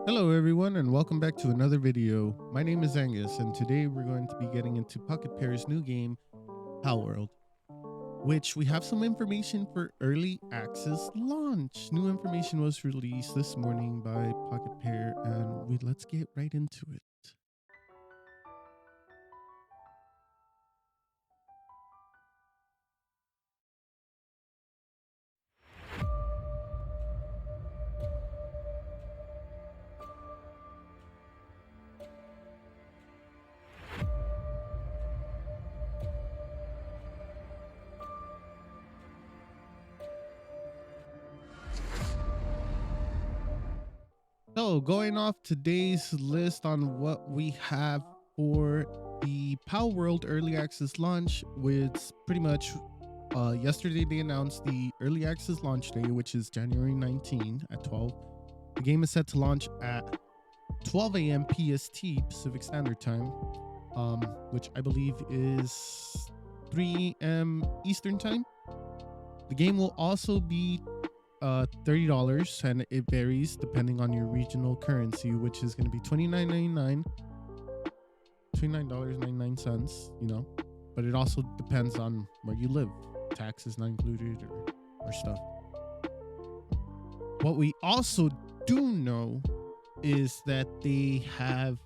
Hello everyone and welcome back to another video. My name is Angus and today we're going to be getting into Pocket Pair's new game, Palworld, which we have some information for early access launch. New information was released this morning by Pocket Pair and let's get right into it. So going off today's list on what we have for the Palworld early access launch, with pretty much yesterday they announced the early access launch day, which is January 19 at 12. The game is set to launch at 12 a.m. PST, Pacific Standard Time, which I believe is 3 a.m. Eastern Time. The game will also be $30, and it varies depending on your regional currency, which is going to be $29.99, $29.99, but it also depends on where you live. Taxes not included or stuff. What we also do know is that they have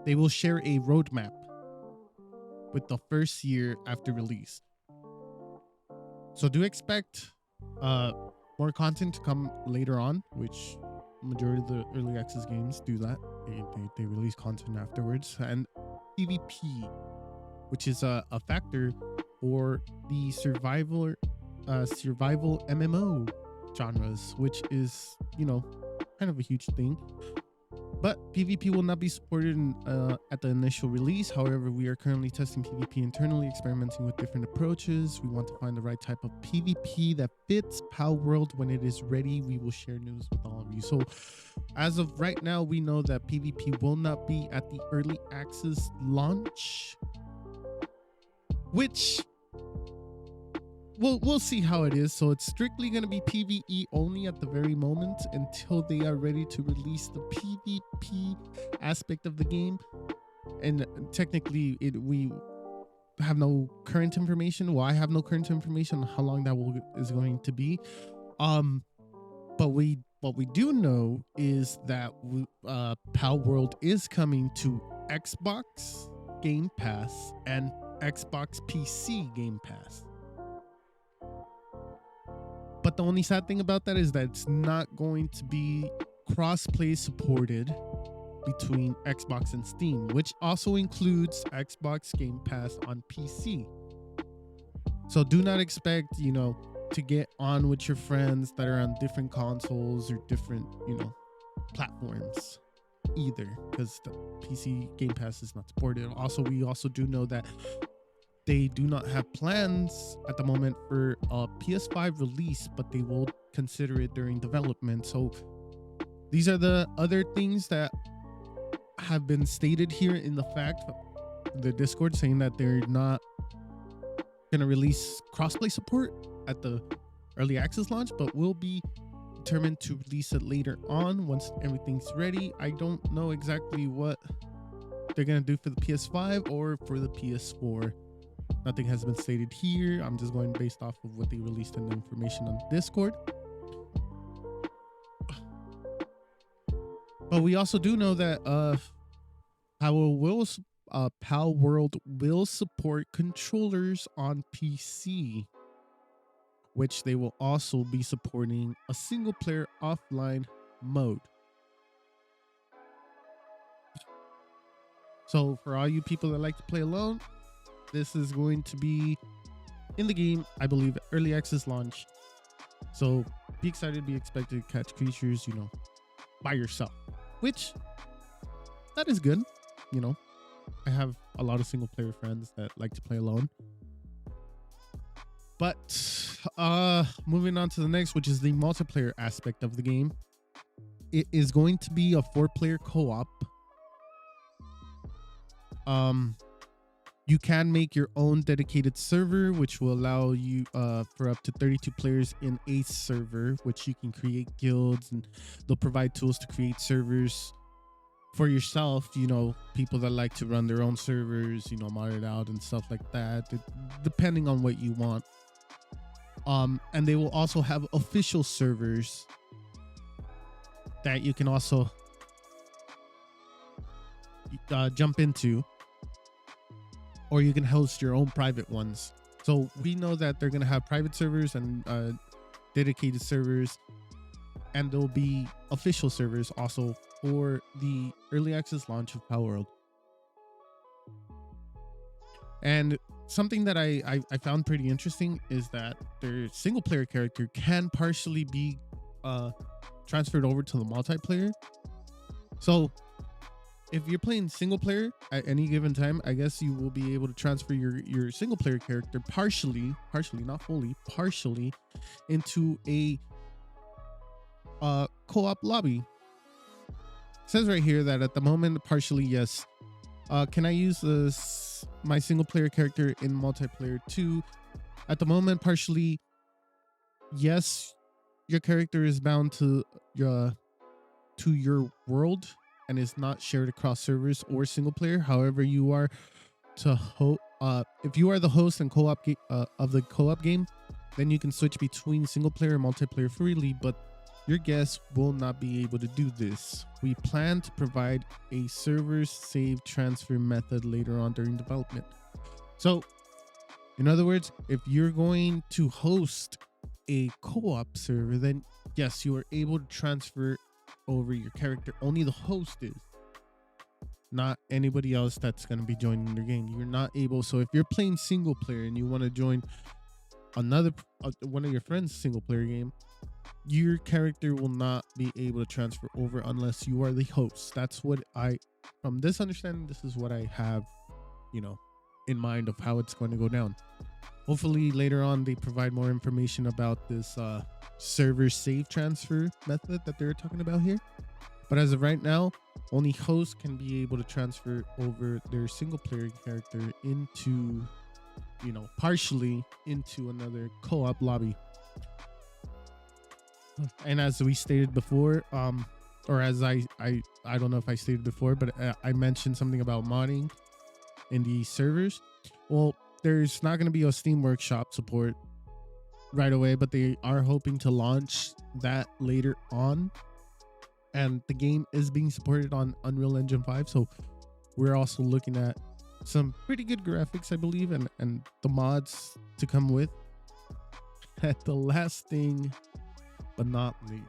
they will share a roadmap with the first year after release. So do expect more content to come later on, which majority of the early access games do that. They release content afterwards. And PvP, which is a factor for the survival MMO genres, which is, kind of a huge thing. But PvP will not be supported at the initial release. However, we are currently testing PvP internally, experimenting with different approaches. We want to find the right type of PvP that fits Palworld. When it is ready, we will share news with all of you. So as of right now, we know that PvP will not be at the early access launch, which we'll see how it is. So it's strictly going to be PvE only at the very moment until they are ready to release the PvP aspect of the game. And technically we have no current information. Well, I have no current information on how long that is going to be. But what we do know is that Palworld is coming to Xbox Game Pass and Xbox PC Game Pass. But the only sad thing about that is that it's not going to be cross-play supported between Xbox and Steam, which also includes Xbox Game Pass on PC. So do not expect, to get on with your friends that are on different consoles or different, platforms either, because the PC Game Pass is not supported. Also, we also do know that they do not have plans at the moment for a PS5 release, but they will consider it during development. So these are the other things that have been stated here in the Discord, saying that they're not going to release crossplay support at the early access launch, but will be determined to release it later on once everything's ready. I don't know exactly what they're going to do for the PS5 or for the PS4. Nothing has been stated here. I'm just going based off of what they released in the information on Discord. But we also do know that Palworld will support controllers on PC, which they will also be supporting a single player offline mode. So for all you people that like to play alone, this is going to be in the game, I believe, early access launch. So be excited, be expected to catch creatures, by yourself, which that is good. I have a lot of single player friends that like to play alone. But moving on to the next, which is the multiplayer aspect of the game. It is going to be a 4-player co-op. You can make your own dedicated server, which will allow you for up to 32 players in a server, which you can create guilds, and they'll provide tools to create servers for yourself. People that like to run their own servers, mod it out and stuff like that, depending on what you want. And they will also have official servers that you can also jump into, or you can host your own private ones. So we know that they're going to have private servers and dedicated servers, and there'll be official servers also for the early access launch of Palworld. And something that I found pretty interesting is that their single player character can partially be transferred over to the multiplayer. So if you're playing single player at any given time, I guess you will be able to transfer your single player character partially, not fully, partially into a co-op lobby. It says right here that at the moment, partially, yes. Can I use my single player character in multiplayer too? At the moment, partially, yes. Your character is bound to your world and is not shared across servers or single player. However, you are if you are the host and co-op of the co-op game, then you can switch between single player and multiplayer freely, but your guests will not be able to do this. We plan to provide a server save transfer method later on during development. So, in other words, if you're going to host a co-op server, then yes, you are able to transfer over your character. Only the host is, not anybody else that's going to be joining your game. You're not able. So if you're playing single player and you want to join another one of your friends' single player game, your character will not be able to transfer over unless you are the host. That's what from this understanding, this is what I have, in mind of how it's going to go down. Hopefully later on they provide more information about this server save transfer method that they're talking about here. But as of right now, only hosts can be able to transfer over their single player character into, partially into another co-op lobby. And as we stated before, or as I don't know if I stated before, but I mentioned something about modding in the servers. Well, there's not going to be a Steam Workshop support right away, but they are hoping to launch that later on. And the game is being supported on Unreal Engine 5. So we're also looking at some pretty good graphics, I believe, and the mods to come with. At the last thing, but not least,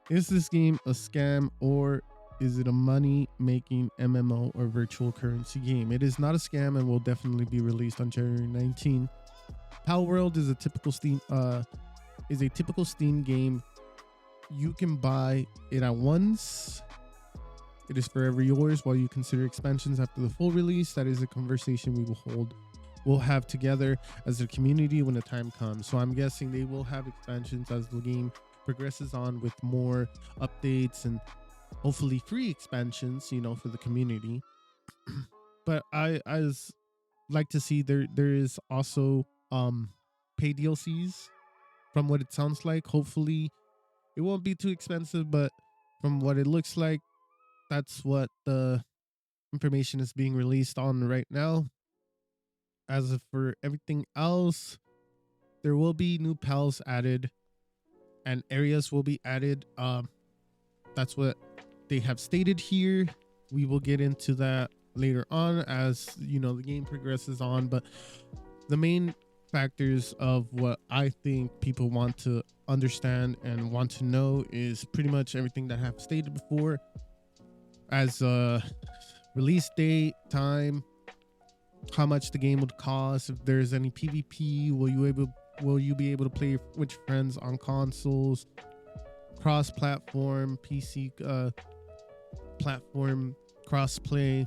is this game a scam, or is it a money-making MMO or virtual currency game? It is not a scam and will definitely be released on January 19. Palworld is a typical Steam game. You can buy it at once. It is forever yours while you consider expansions after the full release. That is a conversation we'll have together as a community when the time comes. So I'm guessing they will have expansions as the game progresses on, with more updates and hopefully free expansions, for the community. But I like to see there is also paid DLCs from what it sounds like. Hopefully it won't be too expensive, but from what it looks like, that's what the information is being released on right now. As for everything else, there will be new pals added and areas will be added. That's what they have stated here. We will get into that later on as the game progresses on, but the main factors of what I think people want to understand and want to know is pretty much everything that I have stated before, as release date, time, how much the game would cost, if there's any PvP, will you be able to play with your friends on consoles, cross-platform, PC platform cross-play,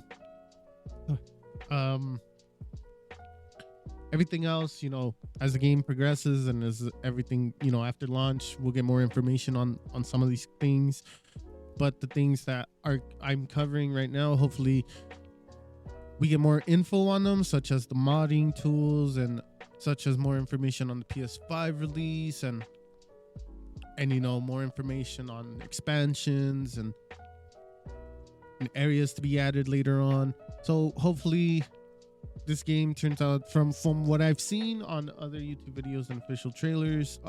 everything else, as the game progresses and as everything, after launch, we'll get more information on some of these things. But the things that I'm covering right now, hopefully we get more info on them, such as the modding tools and such as more information on the PS5 release and you know, more information on expansions and areas to be added later on. So hopefully this game turns out, from what I've seen on other YouTube videos and official trailers,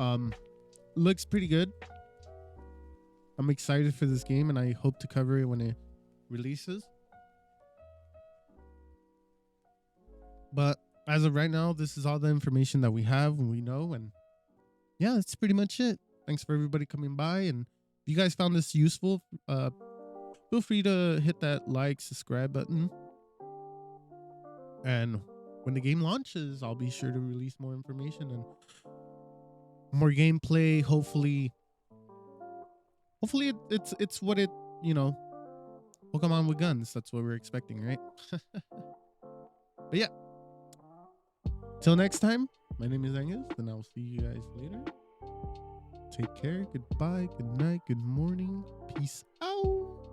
looks pretty good. I'm excited for this game and I hope to cover it when it releases. But as of right now, this is all the information that we have and we know. And yeah, that's pretty much it. Thanks for everybody coming by. And if you guys found this useful, feel free to hit that like, subscribe button. And when the game launches, I'll be sure to release more information and more gameplay. Hopefully it's what it, you know, Pokemon with guns. That's what we're expecting, right? But yeah. Till next time, my name is Angus, and I'll see you guys later. Take care. Goodbye. Good night. Good morning. Peace out.